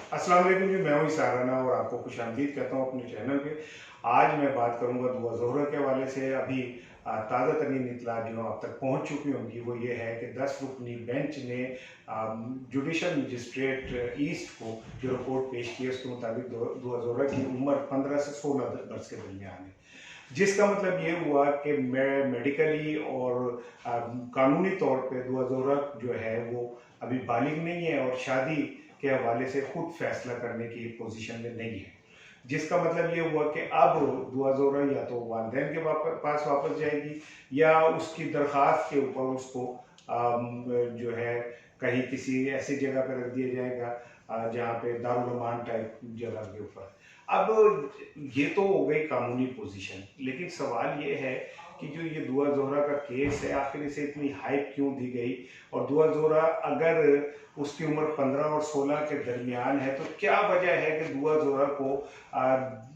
अस्सलाम वालेकुम जी, मैं हूं साराना और आपको खुशामदीद कहता हूं अपने चैनल पे। आज मैं बात करूंगा दुआ ज़ोहरा के हवाले से। अभी ताज़ा तरीन इत्तला जो आप तक पहुंच चुकी होंगी वो ये है कि 10 रुकनी बेंच ने जुडिशल मजिस्ट्रेट ईस्ट को जो रिपोर्ट पेश की है उसके मुताबिक दुआ ज़ोहरा की उम्र 15 से 16 बरस के दरमियान है। जिसका मतलब ये हुआ कि मैं मेडिकली और कानूनी तौर पे दुआ ज़ोहरा जो है वो अभी बालिग नहीं है और शादी के हवाले से खुद फैसला करने की पोजीशन में नहीं है। जिसका मतलब ये हुआ कि अब दुआ ज़ोहरा या तो वालिदैन के पास वापस जाएगी या उसकी दरख्वास्त के ऊपर उसको जो है कहीं किसी ऐसी जगह पर रख दिया जाएगा जहाँ पे दारुल अमान टाइप जगह के ऊपर। अब ये तो हो गई कानूनी पोजीशन, लेकिन सवाल ये है कि जो ये दुआ ज़ोहरा का केस है आखिर इसे इतनी हाइप क्यों दी गई। और दुआ ज़ोहरा अगर उसकी उम्र 15 और 16 के दरमियान है तो क्या वजह है कि दुआ ज़ोहरा को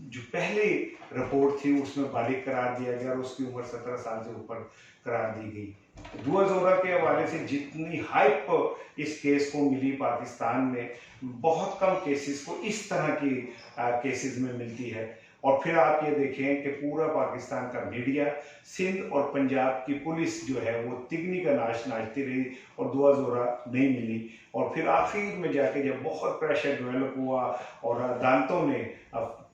जो पहली रिपोर्ट थी उसमें बालिग करार दिया गया और उसकी उम्र 17 साल से ऊपर करार दी गई। दुआ ज़ोहरा के हवाले से जितनी हाइप इस केस को मिली पाकिस्तान में, बहुत कम केसेस को इस तरह की केसेस में मिलती है। और फिर आप ये देखें कि पूरा पाकिस्तान का मीडिया, सिंध और पंजाब की पुलिस जो है वो तिगनी का नाच नाचती रही और दुआ ज़ोहरा नहीं मिली। और फिर आखिर में जाके जब बहुत प्रेशर डेवलप हुआ और अदालतों ने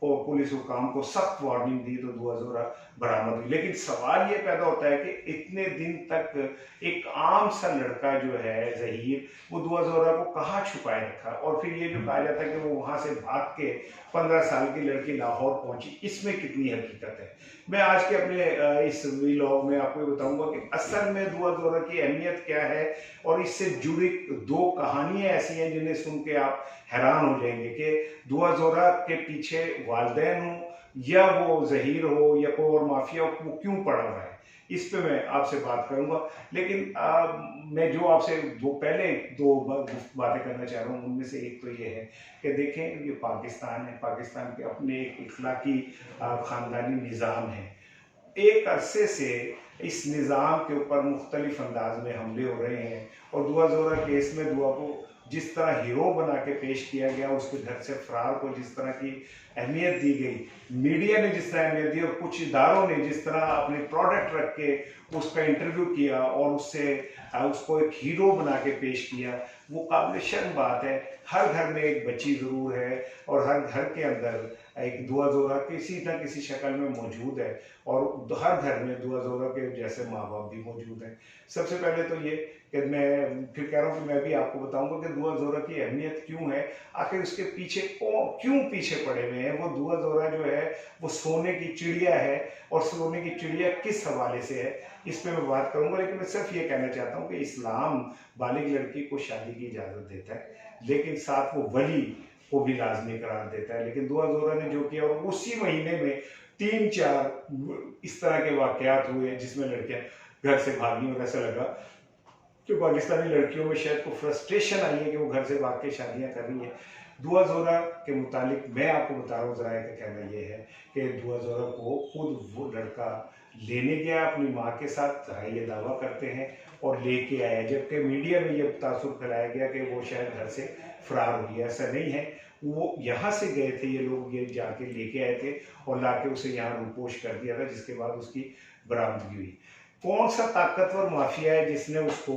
पुलिस हुकाम को सख्त वार्निंग दी तो दुआ ज़ोहरा बरामद हुई। लेकिन सवाल ये पैदा होता है कि इतने दिन तक एक आम सा लड़का जो है ज़हीर, वो दुआ ज़ोहरा को कहाँ छुपाए रखा। और फिर ये जो कहा जाता है कि वो वहाँ से भाग के 15 साल की लड़की लाहौर पहुंची, इसमें कितनी हकीकत है। मैं आज के अपने इस व्लॉग में आपको बताऊंगा कि असल में दुआ ज़ोहरा की अहमियत क्या है और इससे जुड़ी दो कहानियां ऐसी हैं जिन्हें सुन के आप हैरान हो जाएंगे कि दुआ ज़ोहरा के पीछे वालिदैन हो या वो ज़हीर हो या कोई और माफिया हो, वो क्यों पड़ा हुआ है, इस पे मैं आपसे बात करूंगा। लेकिन मैं जो आपसे वो पहले दो बातें करना चाह रहा हूँ उनमें से एक तो ये है कि देखें ये पाकिस्तान है, पाकिस्तान के अपने एक इखलाकी ख़ानदानी निज़ाम है। एक अरसे से इस निज़ाम के ऊपर मुख्तलिफ अंदाज में हमले हो रहे हैं और दुआ ज़ोहरा केस में दुआ को जिस तरह हीरो बना के पेश किया गया, उसके घर से फरार को जिस तरह की अहमियत दी गई, मीडिया ने जिस तरह अहमियत दी और कुछ इदारों ने जिस तरह अपने प्रोडक्ट रख के उसका इंटरव्यू किया और उससे उसको एक हीरो बना के पेश किया, वो काबिल शर्म बात है। हर घर में एक बच्ची ज़रूर है और हर घर के अंदर एक दुआ ज़ोहरा किसी न किसी शक्ल में मौजूद है और हर घर में दुआ ज़ोहरा के जैसे माँ बाप भी मौजूद हैं। सबसे पहले तो ये कि मैं फिर कह रहा हूँ कि मैं भी आपको बताऊंगा कि दुआ ज़ोहरा की अहमियत क्यों है, आखिर उसके पीछे क्यों पीछे पड़े हुए हैं। वो दुआ ज़ोहरा जो है वो सोने की चिड़िया है और सोने की चिड़िया किस हवाले से है, इस पर मैं बात करूंगा। लेकिन मैं सिर्फ ये कहना चाहता हूँ कि इस्लाम बालिग लड़की को शादी की इजाज़त देता है, लेकिन साथ वो वली को भी लाजमी करार देता है। लेकिन दुआ ज़ोहरा ने जो किया और उसी महीने में 3-4 इस तरह के वाकयात हुए जिसमें लड़कियां घर से भागी और ऐसा लगा कि पाकिस्तानी लड़कियों में शायद को फ्रस्ट्रेशन आई है कि वो घर से भाग के शादियां कर रही है। दुआ ज़ोहरा के मुतालिक मैं आपको बता रहा हूँ, ज़रा का कहना ये है कि दुआ ज़ोहरा को खुद वो लड़का लेने गया अपनी माँ के साथ, ये दावा करते हैं, और लेके आया, जबकि मीडिया में ये तासुर फैलाया गया कि वो शायद घर से फरार हुई है। ऐसा नहीं है, वो यहाँ से गए थे, ये लोग ये जाके लेके आए थे और लाके उसे यहाँ रूपोश कर दिया था, जिसके बाद उसकी बरामदगी हुई। कौन सा ताकतवर माफिया है जिसने उसको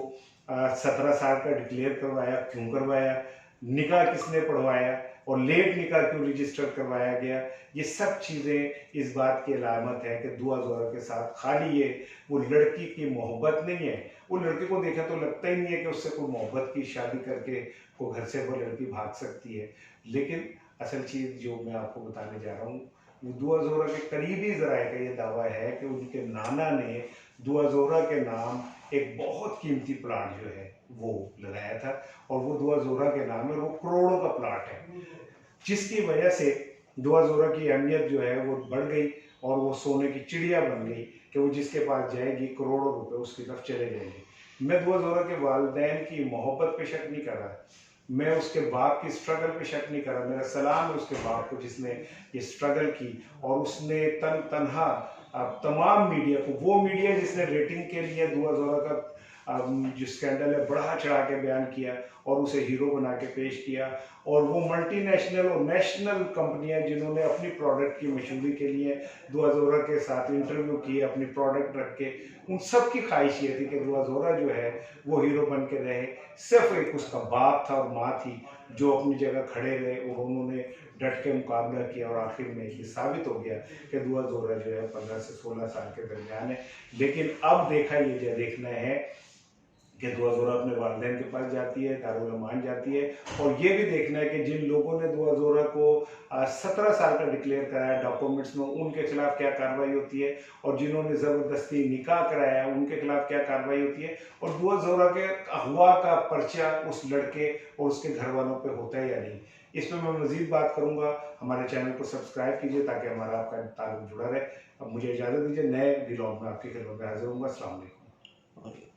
17 साल का डिक्लेयर करवाया, क्यों करवाया, निकाह किसने पढ़वाया और लेट निकाह क्यों रजिस्टर करवाया गया, ये सब चीज़ें इस बात की अलामत है कि दुआ ज़ोहरा के साथ खाली ये वो लड़की की मोहब्बत नहीं है। वो लड़की को देखा तो लगता ही नहीं है कि उससे कोई मोहब्बत की शादी करके को घर से वो लड़की भाग सकती है। लेकिन असल चीज़ जो मैं आपको बताने जा रहा हूँ, वो दुआ ज़ोहरा के करीबी ज़राए का ये दावा है कि उनके नाना ने दुआ ज़ोहरा के नाम एक बहुत कीमती प्लाट जो है वो लगाया था और वो दुआ ज़ोहरा के नाम है, वो करोड़ों का प्लाट है, जिसकी वजह से दुआ ज़ोहरा की अहमियत जो है वो बढ़ गई और वो सोने की चिड़िया बन गई कि वो जिसके पास जाएगी करोड़ों रुपए उसकी तरफ चले जाएंगे। मैं दुआ ज़ोहरा के वालिदैन की मोहब्बत पे शक नहीं कर रहा, मैं उसके बाप की स्ट्रगल पे शक नहीं कर रहा। मेरा सलाम है उसके बाप को जिसने ये स्ट्रगल की और उसने तनहा तमाम मीडिया को, वो मीडिया जिसने रेटिंग के लिए दुआ ज़ोहरा का जो स्कैंडल है बढ़ा चढ़ा के बयान किया, और उसे हीरो बना के पेश किया। और वो मल्टीनेशनल और नेशनल कंपनियां जिन्होंने अपनी प्रोडक्ट की मशहूरी के लिए दुआ ज़ोहरा के साथ इंटरव्यू किए, अपनी प्रोडक्ट रख के, उन सब की ख्वाहिश ये थी कि दुआ ज़ोहरा जो है वो हीरो बन के रहे। सिर्फ एक उसका बाप था और माँ थी जो अपनी जगह खड़े रहे और उन्होंने डट के मुकाबला किया, और आखिर में ये साबित हो गया कि दुआ ज़ोहरा जो है 15 से 16 साल के दरमियान है। लेकिन अब देखना है कि दुआ ज़ोहरा अपने वालिदैन के पास जाती है, दारुल अमान जाती है, और ये भी देखना है कि जिन लोगों ने दुआ ज़ोहरा को 17 साल का डिक्लेयर कराया डॉक्यूमेंट्स में, उनके खिलाफ क्या कार्रवाई होती है, और जिन्होंने ज़बरदस्ती निकाह कराया उनके खिलाफ क्या कार्रवाई होती है, और दुआ ज़ोहरा के अगवा का पर्चा उस लड़के और उसके घर वालों पर होता है या नहीं। इस पर मैं मज़ीद बात करूँगा। हमारे चैनल को सब्सक्राइब कीजिए ताकि हमारा आपका ताल्लुक जुड़ा रहे। अब मुझे इजाज़त दीजिए, नए व्लॉग में आपकी खिदमत में हाजिर होऊंगा। अस्सलाम वालेकुम।